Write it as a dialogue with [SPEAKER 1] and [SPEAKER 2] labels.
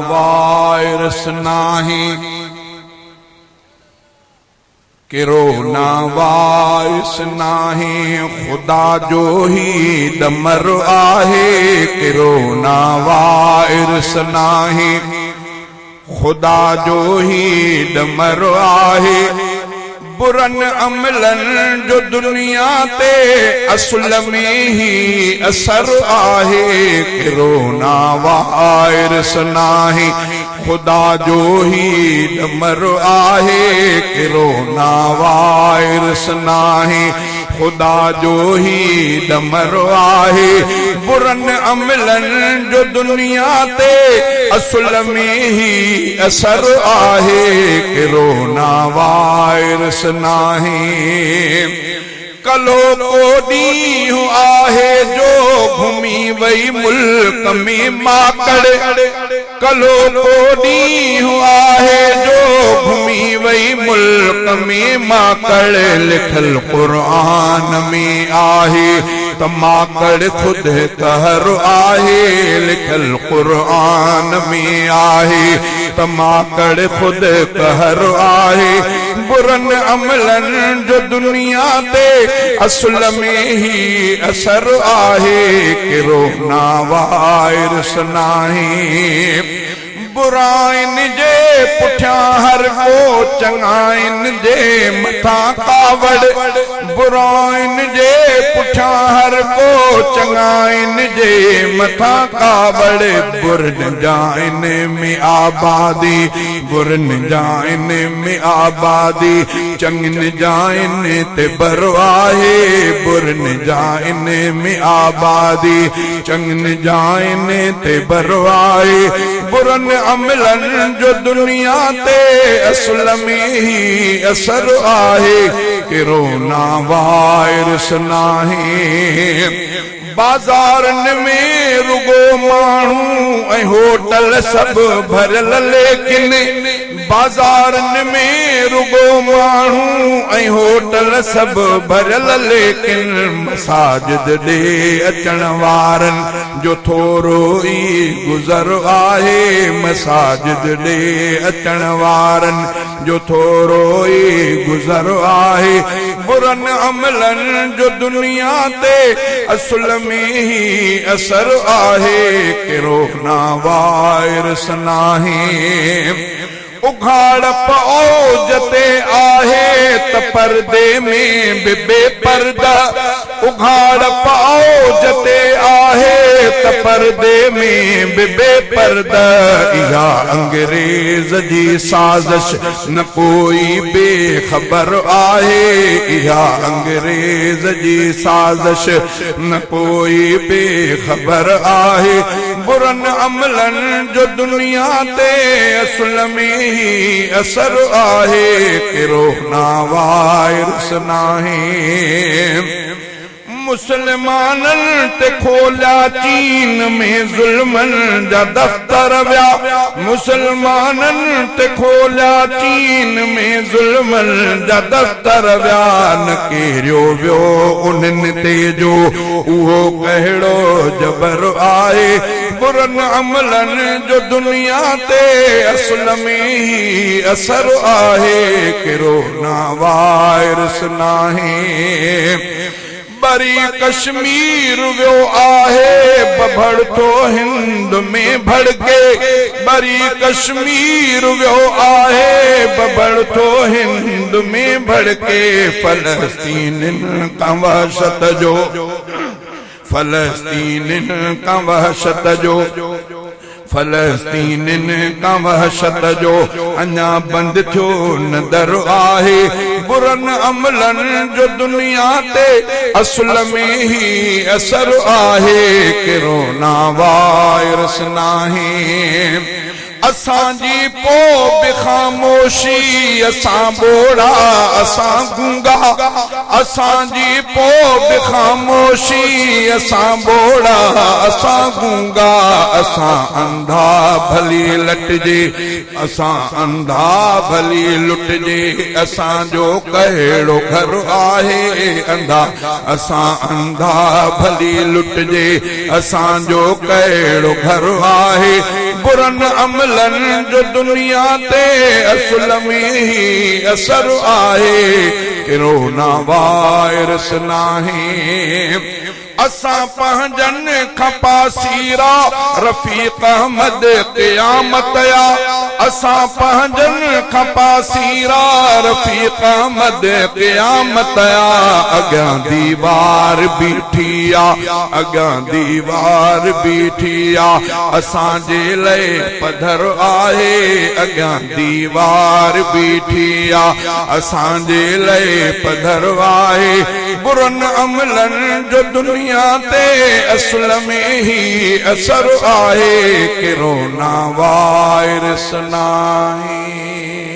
[SPEAKER 1] Virus नाही किरोना virus नाही खुदा जो ही दमर आहे किरोना वायरस नाही खुदा जो ही दमर आहे बुरन अमलन जो दुनिया ते असल में ही असर आहे किरोना वायरस नाही खुदा जो ही दमर आहे किरोना वायरस नाही खुदा जो ही दमर आहे बुरन अमलन जो दुनिया ते असल में ही असर आहे किरोना वायरस नाही कलो को ॾींहुं आहे जो घुमी वई मुल्क में माकड़ कलो को ॾींहुं आहे जो घुमी वई मुल्क में माकड़ लिखल क़ुरान में आहे त माकड़ खुद कहर आहे लिखल क़ुरान में आहे त माकड़ खुद कहर आहे बुरन अमलन जो दुनिया ते असल में ही असर आहे किरोना वायरस नाही बुराइन जे पुठियां हर को चङाइन जे मथां कावड़ बुराइन जे पुठियां हर को चङाइन जे मथां कावड़ बुरन जाइन में आबादी बुरन जाइन में आबादी चङन जाइन ते बरो आहे बुरन जाइन में आबादी चङन जाइन ते बरो आहे बुरन अमलन जो दुनिया ते असल में ही असर आहे किरोना वायरस नाही बाज़ारनि में रुगो माण्हू ऐं होटल सब भरल लेकिन बाज़ारनि में रुगो माण्हू ऐं होटल सब भरल लेकिन मसाजिद ॾे अचण वारनि जो थोरो ई गुज़र आहे मसाजिद ॾे अचण वारनि जो थोरो ई गुज़र आहे बुरन अमलन जो दुनिया ते असल में ही असर आहे किरोना वायरस नाही उघाड़ पौज ते आहे त पर्दे में बेपर्दा उघाड़ पौज ते आहे त पर्दे में बेपर्दा इहा अंग्रेज जी साज़िश न कोई बेखबर आहे इहा अंग्रेज जी साज़िश न कोई बेखबर आहे बुरन अमलन जो दुनिया ते असल में ही असर आहे किरोना वायरस नाही मुसलमाननि ते खोलिया चीन में ज़ुल्मनि जा दफ़्तर विया मुसलमाननि ते खोलिया चीन में ज़ुल्मनि जा दफ़्तर विया न केरियो वियो उन्हनि ते जो उहो कहिड़ो जबर आहे बुरन अमलन जो दुनिया ते असल में ही असर आहे किरोना वायरस नाही बरी कश्मीर वियो आहे बभड़तो हिंद में भड़के बरी कश्मीर वियो आहे बभड़तो हिंद में भड़के फलस्तीननि का वहशत जो फलस्तीननि का वहशत जो फलस्तीननि का वहशत जो अञा बंद थियो न दर आहे बुरन अमलन जो दुनिया ते असल में ही असर आहे किरोना वायरस नाही असांजी पो बि ख़ामोशी असां बोड़ा असां गूंगा असांजी पो बि ख़ामोशी असां बोड़ा असां गूंगा असां अंधा भली लटजे असां अंधा भली लुटजे असांजो कहिड़ो घर आहे अंधा असां अंधा भली लुटजे असांजो कहिड़ो घर आहे बुरन अमलन जो दुनिया ते असुल में ही असर आहे किरोना वायरस नाहे असा पहजन खपासीरा रफीक अहमद क़यामत या असा पहजन खपासीरा रफीक अहमद क़यामत या अगा दीवार बीठिया अगा दीवार बीठिया असा जे लए पधर आहे अगा दीवार बीठिया असा जे लए पधर आहे बुरन अमलन जो दुनिया ते असुल में ही असर आहे किरोना वायरस नाहे।